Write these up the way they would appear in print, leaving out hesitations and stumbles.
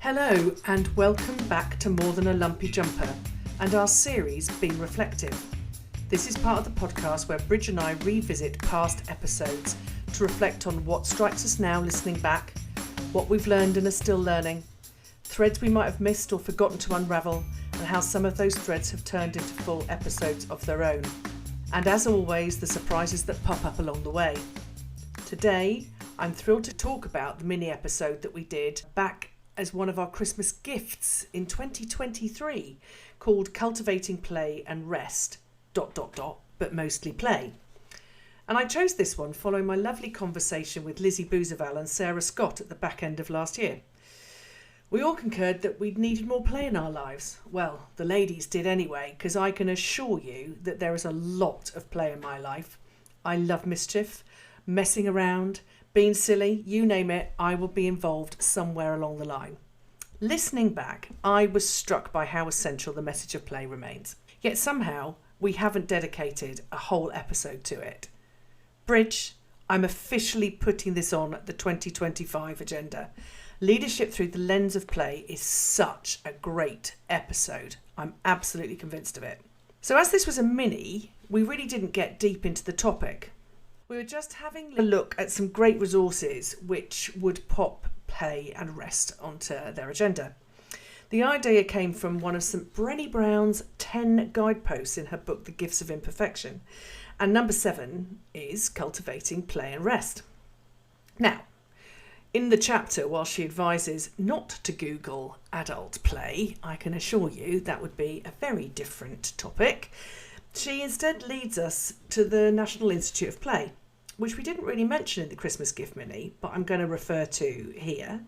Hello and welcome back to More Than a Lumpy Jumper and our series Being Reflective. This is part of the podcast where Bridge and I revisit past episodes to reflect on what strikes us now listening back, what we've learned and are still learning, threads we might have missed or forgotten to unravel, and how some of those threads have turned into full episodes of their own. And as always, the surprises that pop up along the way. Today, I'm thrilled to talk about the mini episode that we did back as one of our Christmas gifts in 2023 called Cultivating Play and Rest, ... but mostly play. And I chose this one following my lovely conversation with Lizzie Bouzeval and Sarah Scott at the back end of last year. We all concurred that we'd needed more play in our lives. Well, the ladies did anyway, because I can assure you that there is a lot of play in my life. I love mischief, messing around, being silly, you name it, I will be involved somewhere along the line. Listening back, I was struck by how essential the message of play remains. Yet somehow, we haven't dedicated a whole episode to it. Bridge, I'm officially putting this on the 2025 agenda. Leadership through the lens of play is such a great episode. I'm absolutely convinced of it. So as this was a mini, we really didn't get deep into the topic. We were just having a look at some great resources which would pop play and rest onto their agenda. The idea came from one of Brené Brown's 10 guideposts in her book, The Gifts of Imperfection. And number 7 is Cultivating Play and Rest. Now, in the chapter, while she advises not to Google adult play, I can assure you that would be a very different topic. She instead leads us to the National Institute of Play, which we didn't really mention in the Christmas gift mini, but I'm going to refer to here.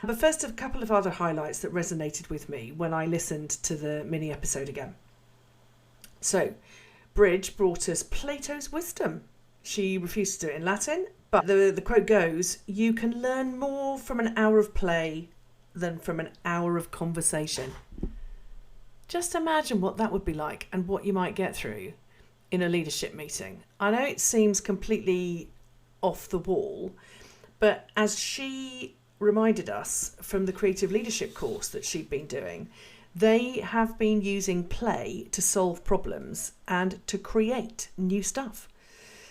But first, a couple of other highlights that resonated with me when I listened to the mini episode again. So, Bridge brought us Plato's wisdom. She refused to do it in Latin, but the quote goes, "You can learn more from an hour of play than from an hour of conversation." Just imagine what that would be like and what you might get through in a leadership meeting. I know it seems completely off the wall, but as she reminded us from the creative leadership course that she'd been doing, they have been using play to solve problems and to create new stuff.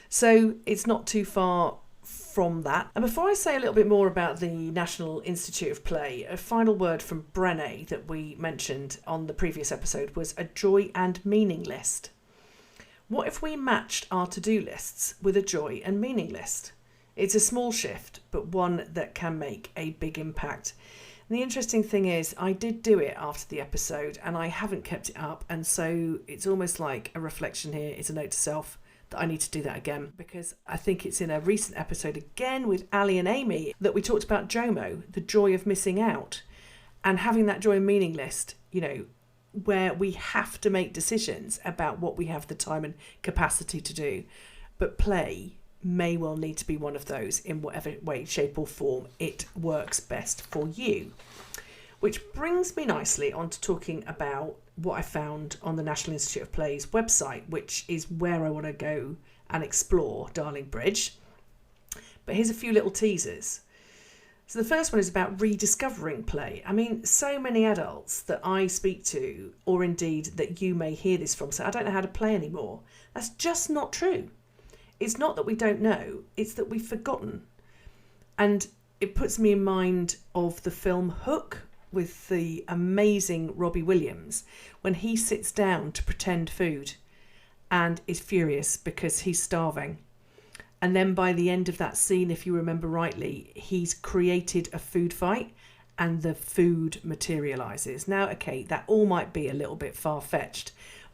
So it's not too far from that. And before I say a little bit more about the National Institute of Play, a final word from Brené that we mentioned on the previous episode was a joy and meaning list. What if we matched our to-do lists with a joy and meaning list? It's a small shift, but one that can make a big impact. And the interesting thing is, I did do it after the episode and I haven't kept it up. And so it's almost like a reflection here. It's a note to self that I need to do that again, because I think it's in a recent episode again with Ali and Amy that we talked about JOMO, the joy of missing out, and having that joy and meaning list, where we have to make decisions about what we have the time and capacity to do. But play may well need to be one of those in whatever way, shape or form it works best for you. Which brings me nicely on to talking about what I found on the National Institute of Play's website, which is where I want to go and explore Darling Bridge. But here's a few little teasers. So the first one is about rediscovering play. I mean, so many adults that I speak to, or indeed that you may hear this from, say, I don't know how to play anymore. That's just not true. It's not that we don't know, it's that we've forgotten. And it puts me in mind of the film Hook with the amazing Robbie Williams, when he sits down to pretend food and is furious because he's starving. And then by the end of that scene, if you remember rightly, he's created a food fight and the food materialises. Now, okay, that all might be a little bit far-fetched,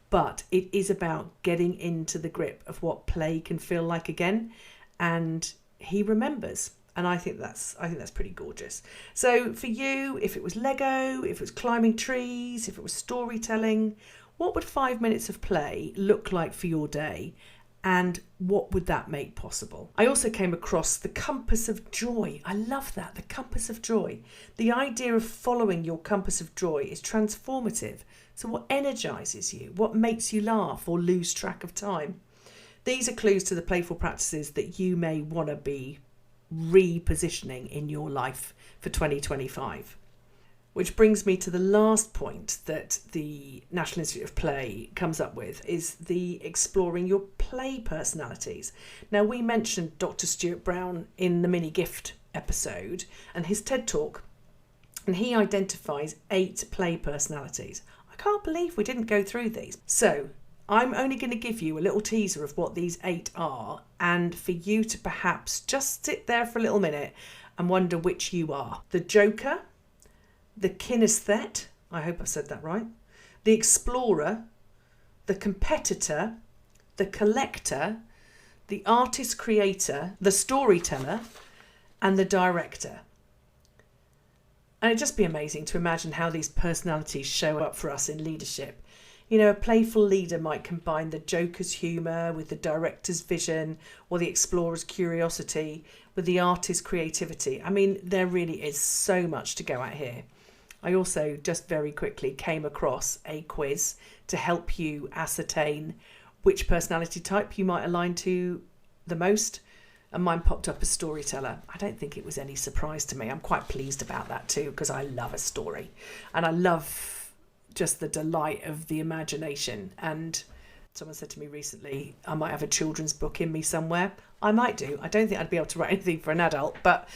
but it is about getting into the grip of what play can feel like again. And he remembers. And I think that's pretty gorgeous. So for you, if it was Lego, if it was climbing trees, if it was storytelling, what would 5 minutes of play look like for your day? And what would that make possible? I also came across the compass of joy. I love that, the compass of joy. The idea of following your compass of joy is transformative. So what energises you? What makes you laugh or lose track of time? These are clues to the playful practices that you may want to be repositioning in your life for 2025. Which brings me to the last point that the National Institute of Play comes up with, is the exploring your play personalities. Now, we mentioned Dr. Stuart Brown in the mini gift episode and his TED Talk, and he identifies 8 play personalities. I can't believe we didn't go through these. So I'm only going to give you a little teaser of what these 8 are, and for you to perhaps just sit there for a little minute and wonder which you are. The Joker, the Kinesthete, I hope I've said that right, the Explorer, the Competitor, the Collector, the Artist-Creator, the Storyteller, and the Director. And it'd just be amazing to imagine how these personalities show up for us in leadership. You know, a playful leader might combine the Joker's humour with the director's vision, or the explorer's curiosity with the artist's creativity. I mean, there really is so much to go at here. I also just very quickly came across a quiz to help you ascertain which personality type you might align to the most. And mine popped up as storyteller. I don't think it was any surprise to me. I'm quite pleased about that too, because I love a story. And I love just the delight of the imagination. And someone said to me recently, I might have a children's book in me somewhere. I might do. I don't think I'd be able to write anything for an adult, but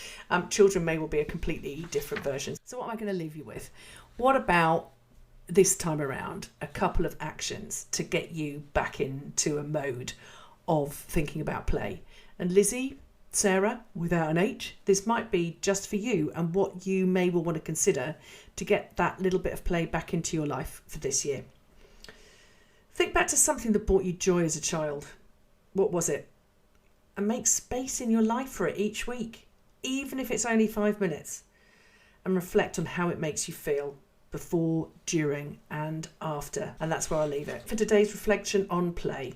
children may well be a completely different version. So what am I going to leave you with? What about this time around, a couple of actions to get you back into a mode of thinking about play? And Lizzie, Sarah, without an H, this might be just for you and what you may well want to consider to get that little bit of play back into your life for this year. Think back to something that brought you joy as a child. What was it? And make space in your life for it each week, even if it's only 5 minutes. And reflect on how it makes you feel before, during, and after. And that's where I'll leave it for today's reflection on play.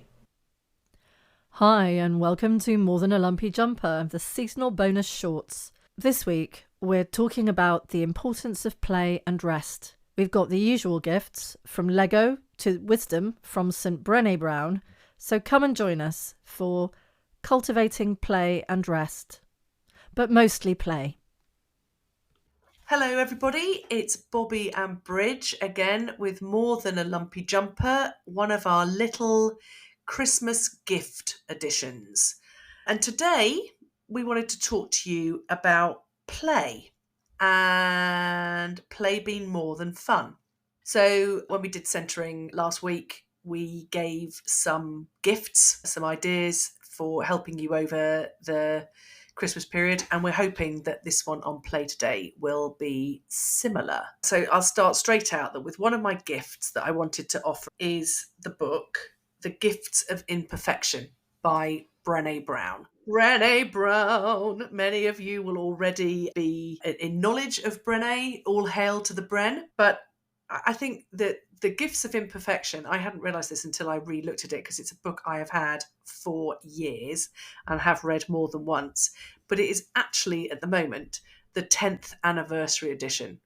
Hi, and welcome to More Than a Lumpy Jumper, the seasonal bonus shorts. This week, we're talking about the importance of play and rest. We've got the usual gifts, from Lego to wisdom from St. Brené Brown. So come and join us for Cultivating Play and Rest, but mostly play. Hello everybody, it's Bobby and Bridge again with More Than a Lumpy Jumper, one of our little Christmas gift editions. And today we wanted to talk to you about play and play being more than fun. So when we did centering last week, we gave some gifts, some ideas for helping you over the Christmas period, and we're hoping that this one on Play today will be similar. So I'll start straight out that with one of my gifts that I wanted to offer is the book The Gifts of Imperfection by Brené Brown. Brené Brown. Many of you will already be in knowledge of Brené. All hail to the Bren. But I think that The Gifts of Imperfection, I hadn't realised this until I re-looked at it, because it's a book I have had for years and have read more than once. But it is actually, at the moment, the 10th anniversary edition.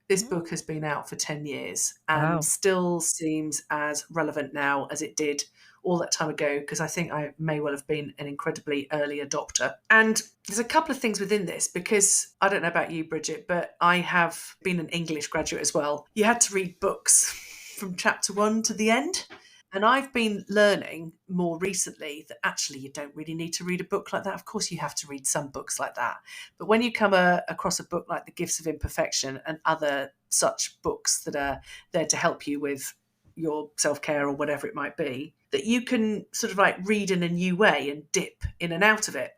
This book has been out for 10 years and still seems as relevant now as it did all that time ago, because I think I may well have been an incredibly early adopter. And there's a couple of things within this, because I don't know about you, Bridget, but I have been an English graduate as well. You had to read books from chapter 1 to the end. And I've been learning more recently that actually you don't really need to read a book like that. Of course, you have to read some books like that. But when you come across a book like The Gifts of Imperfection and other such books that are there to help you with your self-care or whatever it might be, that you can sort of like read in a new way and dip in and out of it.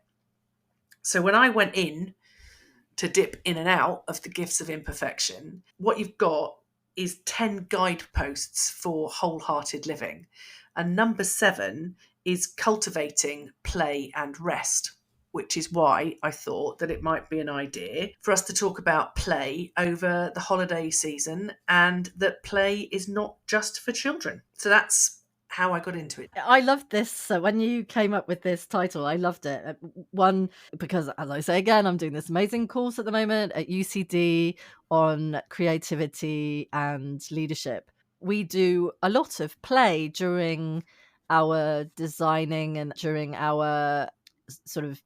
So when I went in to dip in and out of The Gifts of Imperfection, what you've got is 10 guideposts for wholehearted living. And number 7 is cultivating play and rest, which is why I thought that it might be an idea for us to talk about play over the holiday season, and that play is not just for children. So that's how I got into it. I loved this. So when you came up with this title, I loved it. One, because as I say again, I'm doing this amazing course at the moment at UCD on creativity and leadership. We do a lot of play during our designing and during our sort of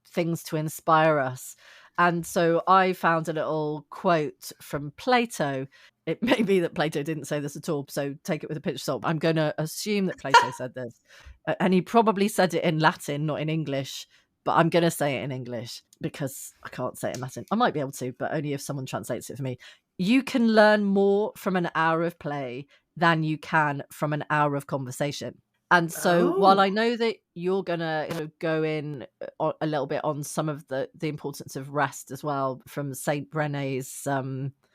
things to inspire us. And so I found a little quote from Plato. It may be that Plato didn't say this at all, so take it with a pinch of salt. I'm going to assume that Plato said this. And he probably said it in Latin, not in English, but I'm going to say it in English because I can't say it in Latin. I might be able to, but only if someone translates it for me. You can learn more from an hour of play than you can from an hour of conversation. And so while I know that you're going to go in a little bit on some of the importance of rest as well from Saint Brené's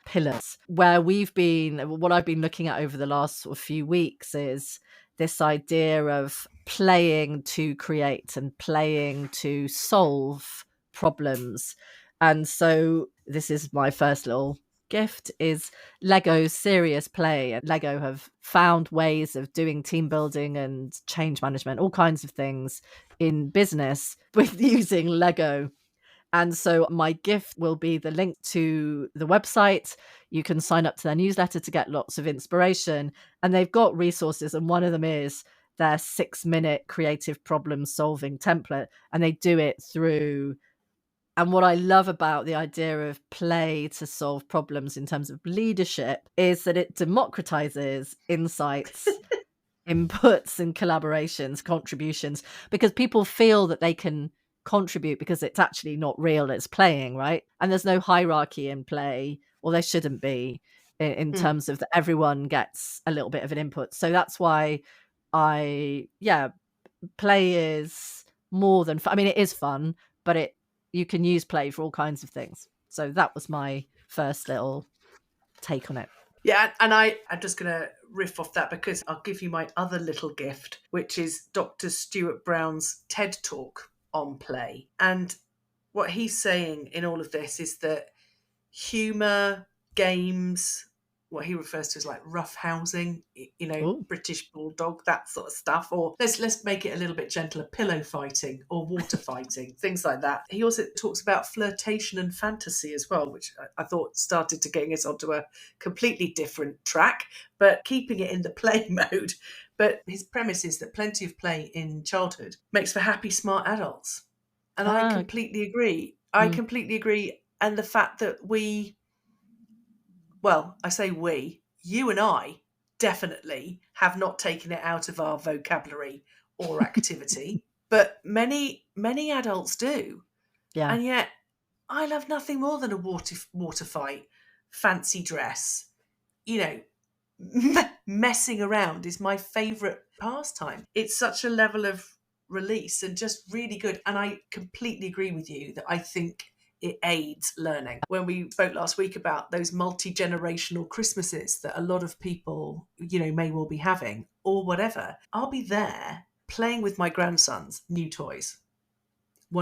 pillars, where what I've been looking at over the last sort of few weeks is this idea of playing to create and playing to solve problems. And so this is my first little gift is Lego's serious play. And Lego have found ways of doing team building and change management, all kinds of things in business with using Lego. And so my gift will be the link to the website. You can sign up to their newsletter to get lots of inspiration. And they've got resources. And one of them is their 6-minute creative problem solving template. And they do it through. And what I love about the idea of play to solve problems in terms of leadership is that it democratizes insights, inputs and collaborations, contributions, because people feel that they can contribute because it's actually not real, it's playing, right? And there's no hierarchy in play, or there shouldn't be, in terms of that everyone gets a little bit of an input. So that's why play is more than fun. I mean, it is fun, but you can use play for all kinds of things. So that was my first little take on it. Yeah, and I'm just going to riff off that because I'll give you my other little gift, which is Dr. Stuart Brown's TED Talk on play. And what he's saying in all of this is that humour, games, what he refers to as like rough housing, Ooh. British bulldog, that sort of stuff, or let's make it a little bit gentler, pillow fighting or water fighting, things like that. He also talks about flirtation and fantasy as well, which I thought started to getting us onto a completely different track, but keeping it in the play mode. But his premise is that plenty of play in childhood makes for happy, smart adults. And I completely agree. I completely agree. And the fact that I say you and I definitely have not taken it out of our vocabulary or activity, but many, many adults do. Yeah. And yet I love nothing more than a water fight, fancy dress, messing around is my favourite pastime. It's such a level of release and just really good. And I completely agree with you that I think it aids learning. When we spoke last week about those multi-generational Christmases that a lot of people, may well be having or whatever, I'll be there playing with my grandson's new toys.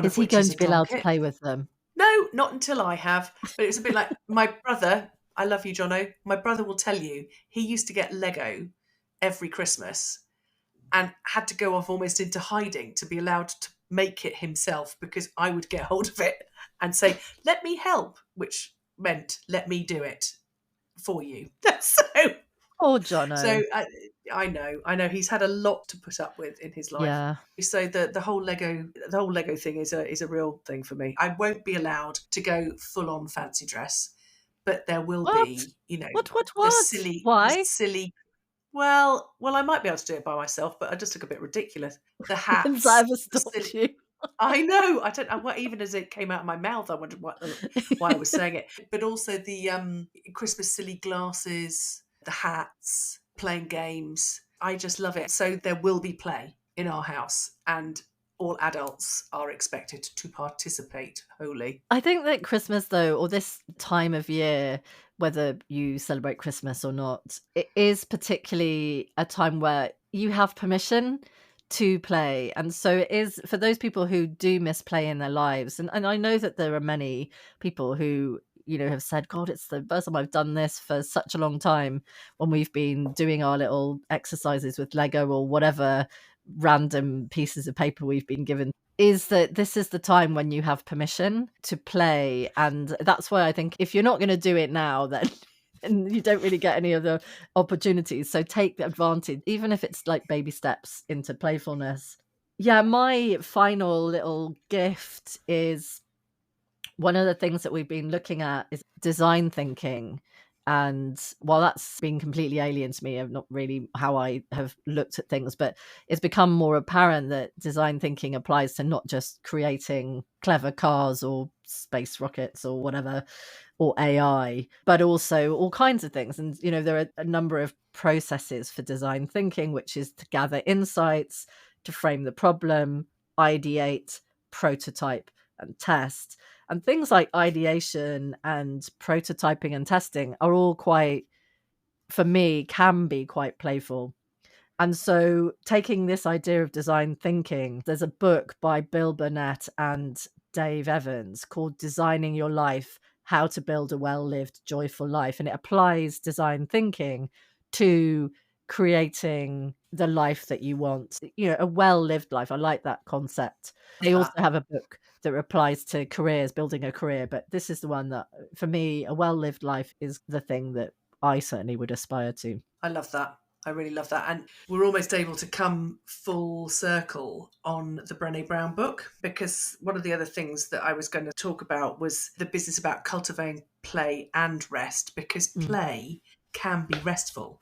Is he going to be allowed to play with them? No, not until I have. But it's a bit like my brother. I love you, Jono. My brother will tell you he used to get Lego every Christmas and had to go off almost into hiding to be allowed to make it himself because I would get hold of it and say, let me help, which meant let me do it for you. Oh, Jono. So I know he's had a lot to put up with in his life. Yeah. So the whole Lego thing is a real thing for me. I won't be allowed to go full on fancy dress, but there will be, What? the silly, Why? the silly. Well, I might be able to do it by myself, but I just look a bit ridiculous. The hats. Has that ever stopped you? I know. I don't know. Even as it came out of my mouth, I wondered why I was saying it. But also the Christmas silly glasses, the hats, playing games. I just love it. So there will be play in our house, and all adults are expected to participate wholly. I think that Christmas, though, or this time of year, whether you celebrate Christmas or not, it is particularly a time where you have permission to play. And so it is for those people who do miss play in their lives. And I know that there are many people who, have said, God, it's the first time I've done this for such a long time, when we've been doing our little exercises with Lego or whatever random pieces of paper we've been given, is that this is the time when you have permission to play. And that's why I think if you're not going to do it now, then and you don't really get any other opportunities. So take the advantage, even if it's like baby steps into playfulness. Yeah, my final little gift One of the things that we've been looking at is design thinking. And while that's been completely alien to me, not really how I have looked at things, but it's become more apparent that design thinking applies to not just creating clever cars or space rockets or whatever, or AI, but also all kinds of things. And, there are a number of processes for design thinking, which is to gather insights, to frame the problem, ideate, prototype, and test. And things like ideation and prototyping and testing are all quite, for me, can be quite playful. And so taking this idea of design thinking, there's a book by Bill Burnett and Dave Evans called Designing Your Life, How to Build a Well-Lived, Joyful Life. And it applies design thinking to creating the life that you want, a well-lived life. I like that concept. They also have a book that applies to careers, building a career. But this is the one that, for me, a well-lived life is the thing that I certainly would aspire to. I love that. I really love that. And we're almost able to come full circle on the Brené Brown book, because one of the other things that I was going to talk about was the business about cultivating play and rest, because play can be restful,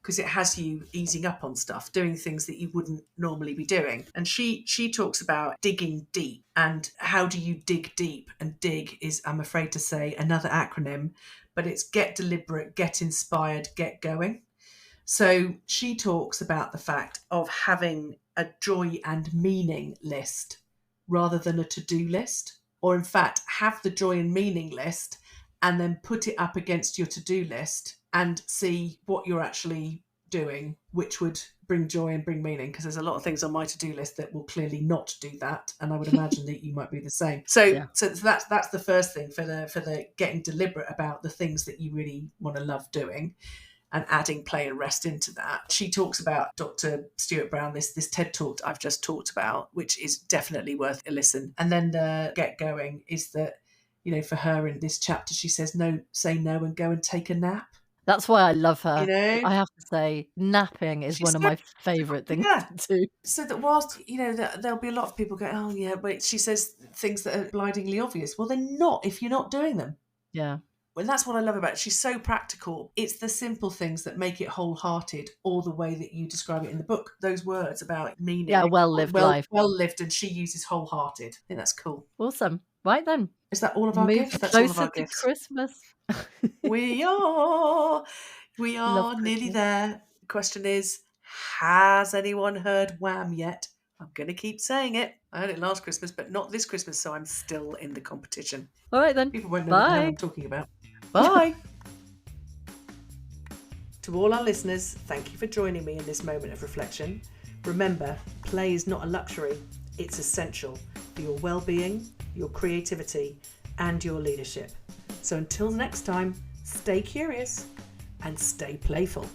because it has you easing up on stuff, doing things that you wouldn't normally be doing. And she talks about digging deep, and how do you dig deep? And dig is, I'm afraid to say, another acronym, but it's get deliberate, get inspired, get going. So she talks about the fact of having a joy and meaning list rather than a to-do list, or in fact, have the joy and meaning list and then put it up against your to-do list and see what you're actually doing, which would bring joy and bring meaning, because there's a lot of things on my to-do list that will clearly not do that, and I would imagine that you might be the same. So that's the first thing for the getting deliberate about the things that you really want to love doing, and adding play and rest into that. She talks about Dr. Stuart Brown, this TED talk I've just talked about, which is definitely worth a listen. And then the get going is that, for her in this chapter, she says, no, say no and go and take a nap. That's why I love her. I have to say, napping is one of my favourite things to do. So that whilst, there'll be a lot of people going, oh yeah, but she says things that are blindingly obvious. Well, they're not if you're not doing them. Yeah. And that's what I love about it. She's so practical. It's the simple things that make it wholehearted, all the way that you describe it in the book. Those words about meaning. Yeah, well-lived life. Well-lived, and she uses wholehearted. I think that's cool. Awesome. Right then. Is that all of our gifts? That's all of our gifts. Christmas. We are nearly there. The question is, has anyone heard Wham yet? I'm going to keep saying it. I heard it last Christmas, but not this Christmas, so I'm still in the competition. All right then. People won't know what I'm talking about. Bye. To all our listeners, thank you for joining me in this moment of reflection. Remember, play is not a luxury. It's essential for your well-being, your creativity, and your leadership. So until next time, stay curious and stay playful.